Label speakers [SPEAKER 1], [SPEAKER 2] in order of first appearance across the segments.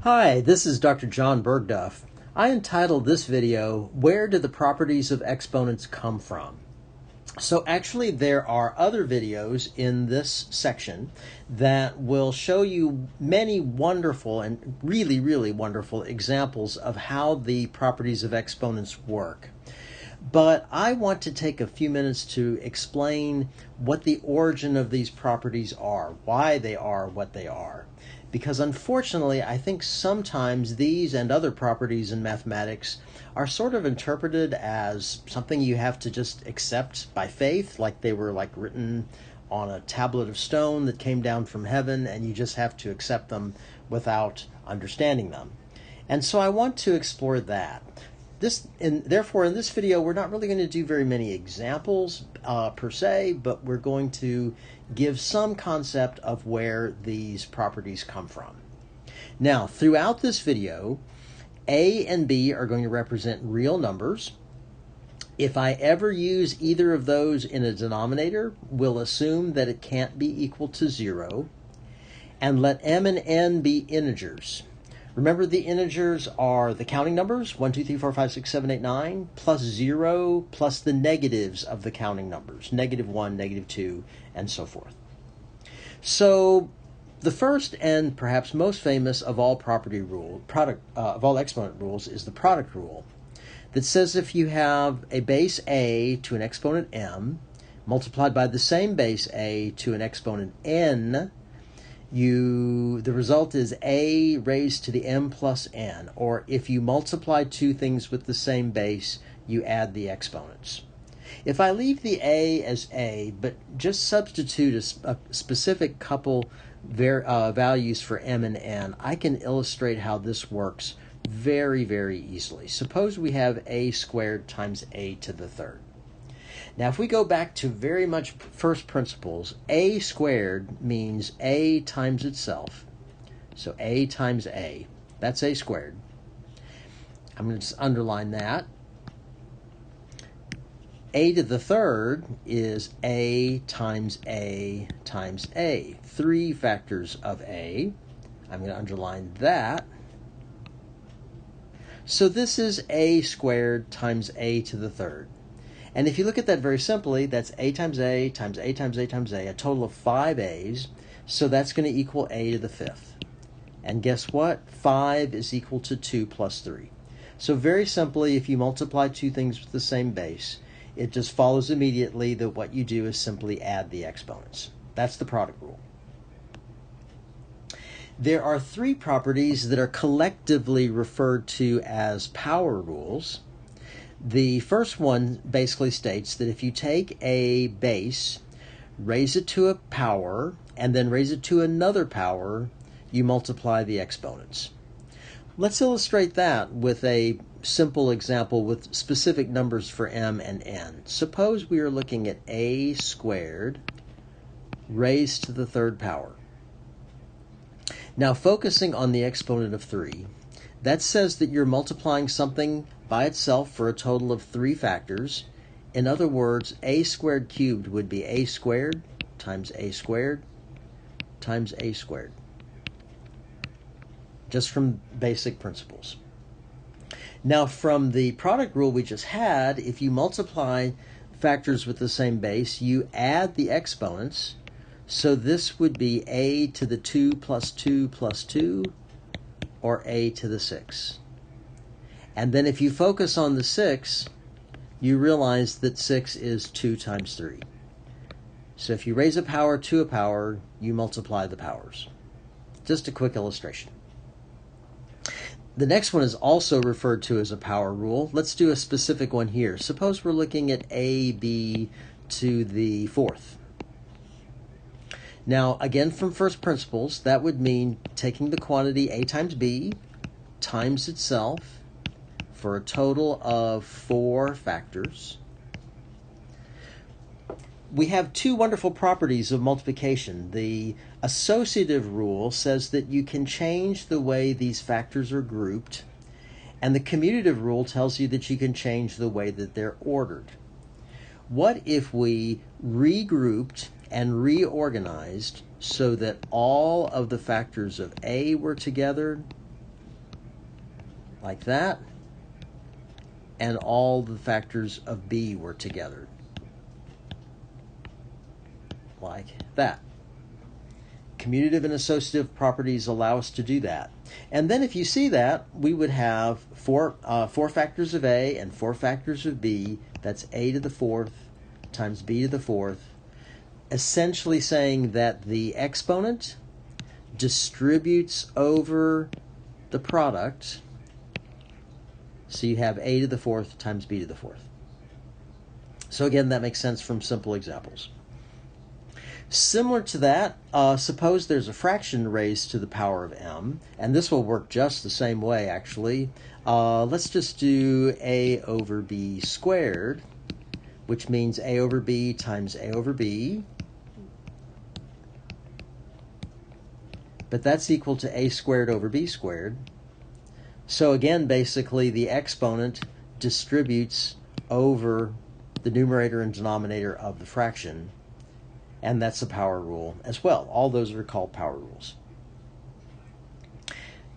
[SPEAKER 1] Hi, this is Dr. John Bergduff. I entitled this video, Where Do the Properties of Exponents Come From? So actually there are other videos in this section that will show you many wonderful and really wonderful examples of how the properties of exponents work. But I want to take a few minutes to explain what the origin of these properties are, why they are what they are. Because unfortunately, I think sometimes these and other properties in mathematics are sort of interpreted as something you have to just accept by faith, like they were written on a tablet of stone that came down from heaven, and you just have to accept them without understanding them. And so I want to explore that. Therefore, in this video, we're not really going to do very many examples per se, but we're going to give some concept of where these properties come from. Now, throughout this video, A and B are going to represent real numbers. If I ever use either of those in a denominator, we'll assume that it can't be equal to 0, and let M and N be integers. Remember, the integers are the counting numbers, 1, 2, 3, 4, 5, 6, 7, 8, 9, plus 0, plus the negatives of the counting numbers, -1, -2, and so forth. So the first and perhaps most famous of all of all exponent rules is the product rule that says if you have a base a to an exponent m multiplied by the same base a to an exponent n, the result is a raised to the m plus n, or if you multiply two things with the same base, you add the exponents. If I leave the a as a, but just substitute a specific couple values for m and n, I can illustrate how this works very easily. Suppose we have a squared times a to the third. Now, if we go back to very much first principles, a squared means a times itself. So a times a, that's a squared. I'm going to just underline that. A to the third is a times a times a. 3 factors of a. I'm going to underline that. So this is a squared times a to the third. And if you look at that very simply, that's a times a times a times a times a total of 5 a's. So that's going to equal a to the fifth. And guess what? 5 is equal to 2 plus 3. So very simply, if you multiply two things with the same base, it just follows immediately that what you do is simply add the exponents. That's the product rule. There are 3 properties that are collectively referred to as power rules. The first one basically states that if you take a base, raise it to a power, and then raise it to another power, you multiply the exponents. Let's illustrate that with a simple example with specific numbers for m and n. Suppose we are looking at a squared raised to the third power. Now, focusing on the exponent of 3, that says that you're multiplying something by itself for a total of 3 factors. In other words, a squared cubed would be a squared times a squared times a squared. Just from basic principles. Now, from the product rule we just had, if you multiply factors with the same base, you add the exponents. So this would be a to the 2 plus 2 plus 2, or a to the 6. And then if you focus on the 6, you realize that 6 is 2 times 3. So if you raise a power to a power, you multiply the powers. Just a quick illustration. The next one is also referred to as a power rule. Let's do a specific one here. Suppose we're looking at ab to the fourth. Now, again, from first principles, that would mean taking the quantity a times b times itself for a total of 4 factors. We have 2 wonderful properties of multiplication. The associative rule says that you can change the way these factors are grouped, and the commutative rule tells you that you can change the way that they're ordered. What if we regrouped and reorganized so that all of the factors of a were together like that, and all the factors of b were together, like that. Commutative and associative properties allow us to do that. And then if you see that, we would have four factors of a and 4 factors of b. That's a to the 4th times b to the 4th, essentially saying that the exponent distributes over the product. So you have a to the 4th times b to the 4th. So again, that makes sense from simple examples. Similar to that, suppose there's a fraction raised to the power of m, and this will work just the same way, actually. Let's just do a over b squared, which means a over b times a over b. But that's equal to a squared over b squared. So again, basically, the exponent distributes over the numerator and denominator of the fraction. And that's the power rule as well. All those are called power rules.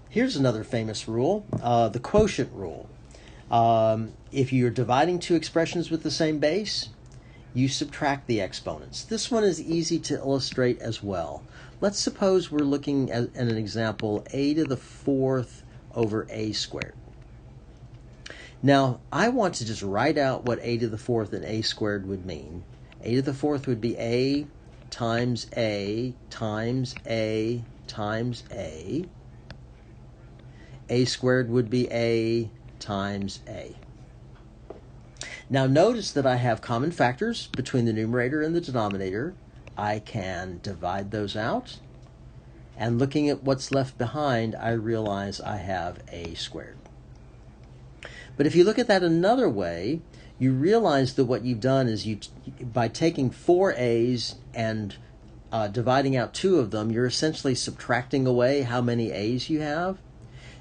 [SPEAKER 1] Here's another famous rule, the quotient rule. If you're dividing two expressions with the same base, you subtract the exponents. This one is easy to illustrate as well. Let's suppose we're looking at an example, a to the 4th over a squared. Now, I want to just write out what a to the 4th and a squared would mean. A to the 4th would be a times a times a times a. A squared would be a times a. Now notice that I have common factors between the numerator and the denominator. I can divide those out. And looking at what's left behind, I realize I have a squared. But if you look at that another way, you realize that what you've done is by taking 4 a's and dividing out 2 of them, you're essentially subtracting away how many a's you have.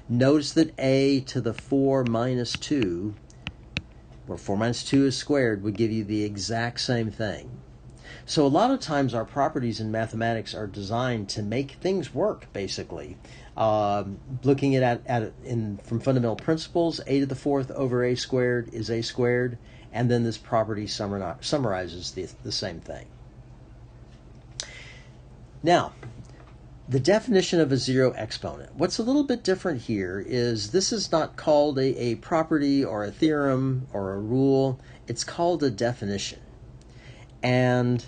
[SPEAKER 1] Notice that a to the 4 minus 2, where 4 minus 2 is squared, would give you the exact same thing. So a lot of times our properties in mathematics are designed to make things work, basically. Looking at it from fundamental principles, a to the 4th over a squared is a squared, and then this property summarizes the same thing. Now, the definition of a zero exponent. What's a little bit different here is this is not called a property or a theorem or a rule. It's called a definition. And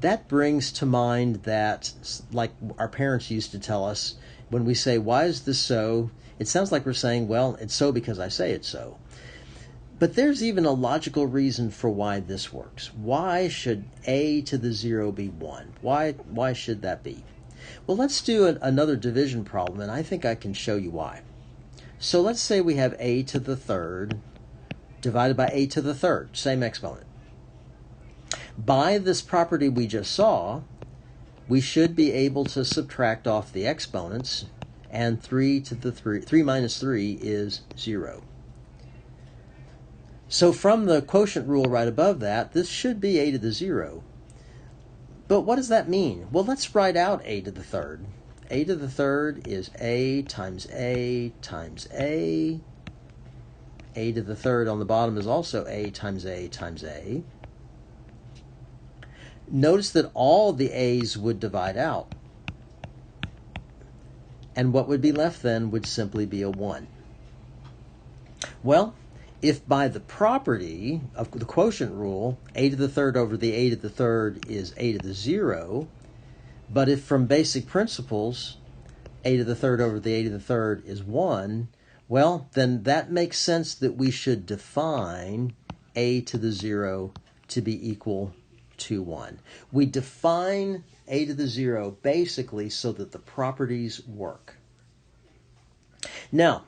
[SPEAKER 1] that brings to mind that, like our parents used to tell us, when we say, why is this so? It sounds like we're saying, well, it's so because I say it's so. But there's even a logical reason for why this works. Why should a to the 0 be 1? Why should that be? Well, let's do another division problem, and I think I can show you why. So let's say we have a to the 3rd divided by a to the 3rd, same exponent. By this property we just saw, we should be able to subtract off the exponents, and 3 minus 3 is 0. So from the quotient rule right above that, this should be a to the 0. But what does that mean? Well, let's write out a to the 3rd. A to the 3rd is a times a times a. A to the 3rd on the bottom is also a times a times a. Notice that all the a's would divide out. And what would be left then would simply be a 1. Well, if by the property of the quotient rule, a to the 3rd over the a to the 3rd is a to the 0, but if from basic principles, a to the 3rd over the a to the 3rd is 1, well, then that makes sense that we should define a to the 0 to be equal to 1. We define a to the 0 basically so that the properties work. Now,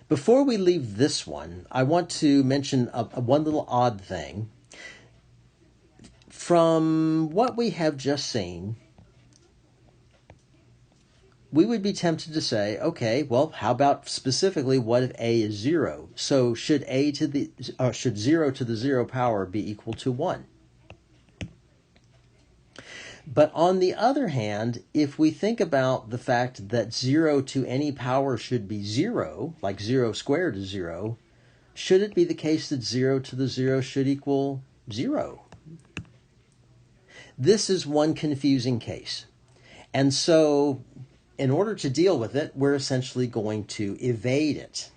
[SPEAKER 1] before we leave this one, I want to mention one little odd thing. From what we have just seen, we would be tempted to say, okay, well, how about specifically what if a is 0? So should 0 to the 0 power be equal to 1? But on the other hand, if we think about the fact that 0 to any power should be 0, like 0 squared is 0, should it be the case that 0 to the 0 should equal 0? This is one confusing case. And so in order to deal with it, we're essentially going to evade it.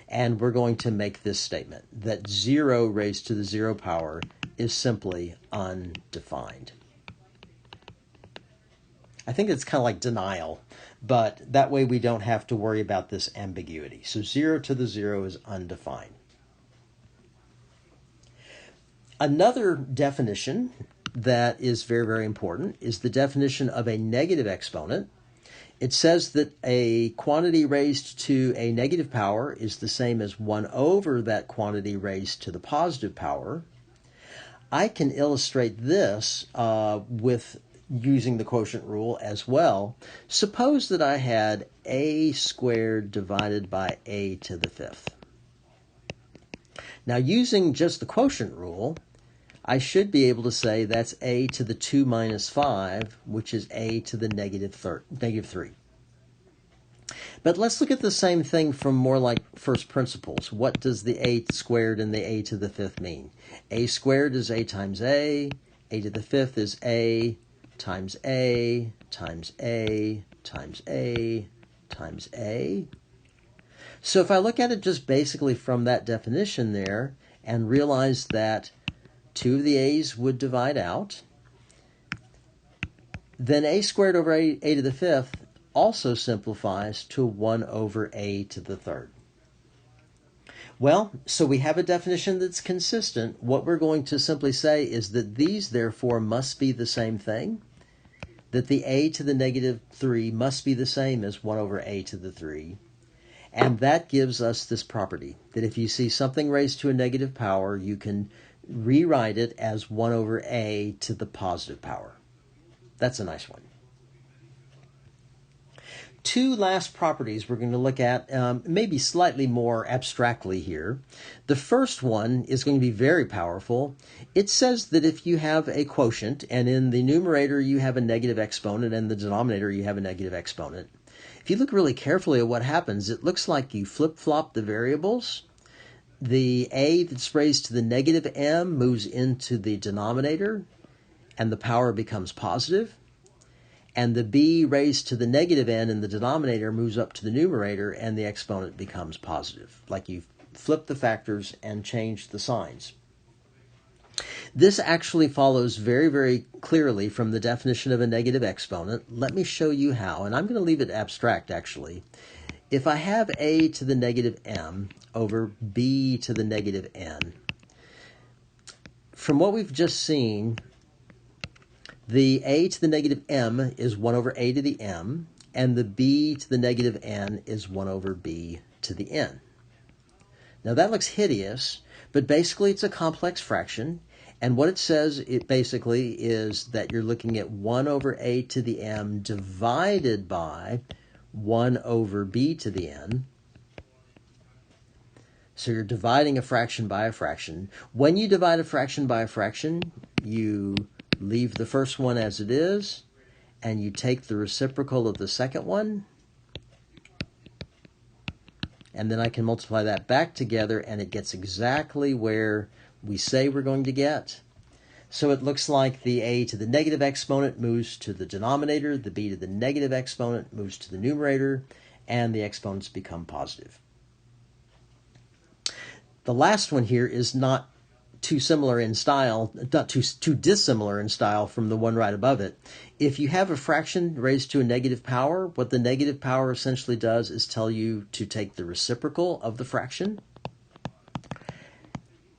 [SPEAKER 1] And we're going to make this statement, that 0 raised to the 0 power is simply undefined. I think it's kind of like denial, but that way we don't have to worry about this ambiguity. So 0 to the 0 is undefined. Another definition that is very, very important is the definition of a negative exponent. It says that a quantity raised to a negative power is the same as 1 over that quantity raised to the positive power. I can illustrate this with using the quotient rule as well. Suppose that I had a squared divided by a to the 5th. Now, using just the quotient rule, I should be able to say that's a to the 2 minus 5, which is a to the negative 3. But let's look at the same thing from more like first principles. What does the a squared and the a to the 5th mean? A squared is a times a to the 5th is a times a times a times a times a. So if I look at it just basically from that definition there and realize that 2 of the a's would divide out, then a squared over a to the 5th also simplifies to 1 over a to the 3rd. Well, so we have a definition that's consistent. What we're going to simply say is that these, therefore, must be the same thing, that the a to the negative 3 must be the same as 1 over a to the 3. And that gives us this property, that if you see something raised to a negative power, you can rewrite it as 1 over a to the positive power. That's a nice one. Two last properties we're going to look at, maybe slightly more abstractly here. The first one is going to be very powerful. It says that if you have a quotient, and in the numerator you have a negative exponent, and the denominator you have a negative exponent, if you look really carefully at what happens, it looks like you flip-flop the variables. The a that's raised to the negative m moves into the denominator, and the power becomes positive. And the b raised to the negative n in the denominator moves up to the numerator, and the exponent becomes positive. Like you flip the factors and change the signs. This actually follows very, very clearly from the definition of a negative exponent. Let me show you how, and I'm going to leave it abstract actually. If I have a to the negative m over b to the negative n, from what we've just seen, the a to the negative m is 1 over a to the m, and the b to the negative n is 1 over b to the n. Now that looks hideous, but basically it's a complex fraction, and what it says, it basically is that you're looking at 1 over a to the m divided by 1 over b to the n. So you're dividing a fraction by a fraction. When you divide a fraction by a fraction, you leave the first one as it is, and you take the reciprocal of the second one, and then I can multiply that back together, and it gets exactly where we say we're going to get. So it looks like the a to the negative exponent moves to the denominator, the b to the negative exponent moves to the numerator, and the exponents become positive. The last one here is not too similar in style, not too dissimilar in style from the one right above it. If you have a fraction raised to a negative power, what the negative power essentially does is tell you to take the reciprocal of the fraction.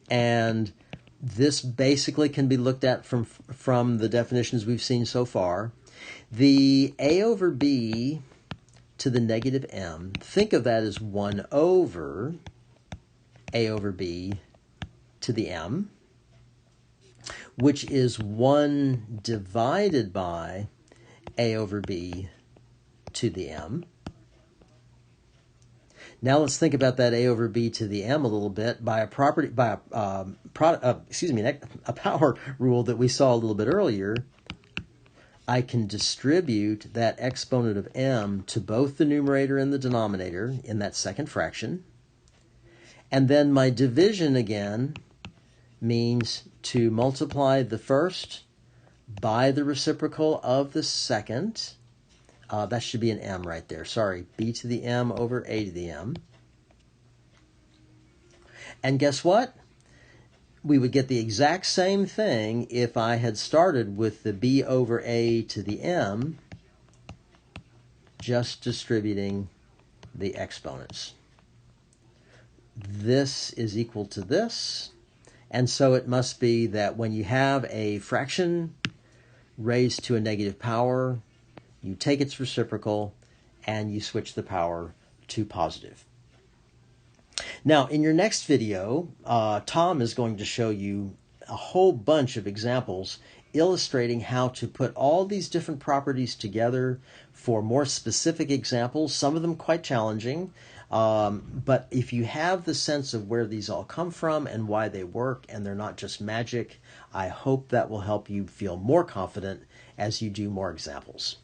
[SPEAKER 1] And this basically can be looked at from the definitions we've seen so far. The a over b to the negative m, think of that as 1 over a over b to the m, which is 1 divided by a over b to the m. Now let's think about that a over b to the m a little bit by a power rule that we saw a little bit earlier. I can distribute that exponent of m to both the numerator and the denominator in that second fraction. And then my division again means to multiply the first by the reciprocal of the second. That should be an m right there. Sorry, b to the m over a to the m. And guess what? We would get the exact same thing if I had started with the b over a to the m, just distributing the exponents. This is equal to this, and so it must be that when you have a fraction raised to a negative power, you take its reciprocal and you switch the power to positive. Now, in your next video, Tom is going to show you a whole bunch of examples illustrating how to put all these different properties together for more specific examples, some of them quite challenging. But if you have the sense of where these all come from and why they work and they're not just magic, I hope that will help you feel more confident as you do more examples.